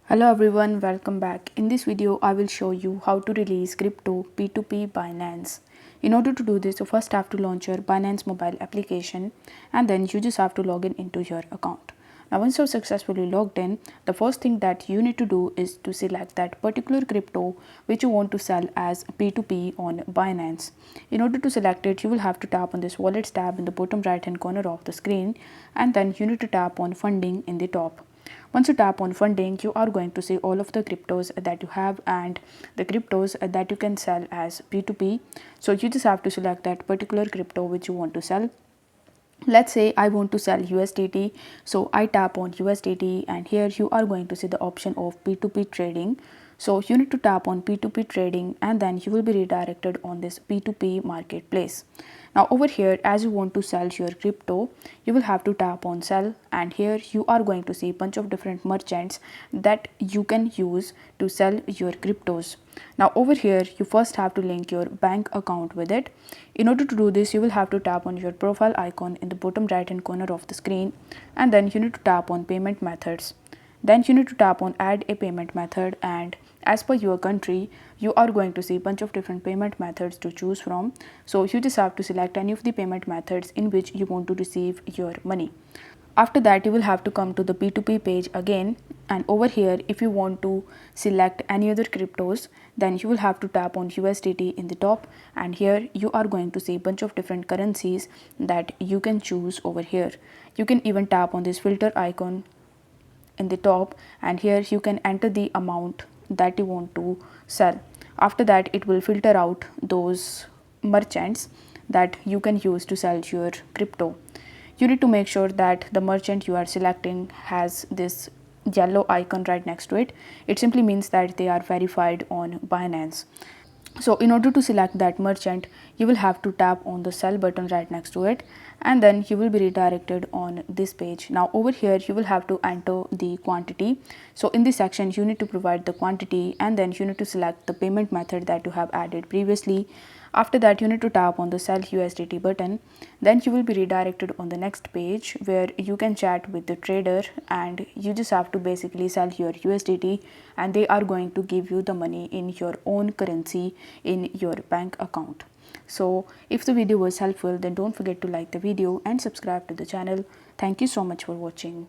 Hello everyone, welcome back. In this video, I will show you how to release crypto P2P Binance. In order to do this, you first have to launch your Binance mobile application and then you just have to log in into your account. Now once you're successfully logged in, the first thing that you need to do is to select that particular crypto which you want to sell as P2P on Binance. In order to select it, you will have to tap on this wallets tab in the bottom right hand corner of the screen and then you need to tap on funding in the top. Once you tap on funding, you are going to see all of the cryptos that you have and the cryptos that you can sell as P2P. So you just have to select that particular crypto which you want to sell. Let's say I want to sell USDT, so I tap on USDT and here you are going to see the option of P2P trading. So you need to tap on P2P trading and then you will be redirected on this P2P marketplace. Now over here, as you want to sell your crypto, you will have to tap on sell and here you are going to see a bunch of different merchants that you can use to sell your cryptos. Now over here, you first have to link your bank account with it. In order to do this, you will have to tap on your profile icon in the bottom right hand corner of the screen and then you need to tap on payment methods. Then you need to tap on add a payment method and as per your country, you are going to see a bunch of different payment methods to choose from. So you just have to select any of the payment methods in which you want to receive your money. After that, you will have to come to the P2P page again and over here if you want to select any other cryptos, then you will have to tap on USDT in the top and here you are going to see a bunch of different currencies that you can choose over here. You can even tap on this filter icon in the top and here you can enter the amount that you want to sell. After that, it will filter out those merchants that you can use to sell your crypto. You need to make sure that the merchant you are selecting has this yellow icon right next to it. It simply means that they are verified on Binance. So in order to select that merchant, you will have to tap on the sell button right next to it and then you will be redirected on this page. Now over here you will have to enter the quantity. So in this section you need to provide the quantity and then you need to select the payment method that you have added previously. After that, you need to tap on the sell USDT button. Then you will be redirected on the next page where you can chat with the trader and you just have to basically sell your USDT and they are going to give you the money in your own currency in your bank account. So if the video was helpful, then don't forget to like the video and subscribe to the channel. Thank you so much for watching.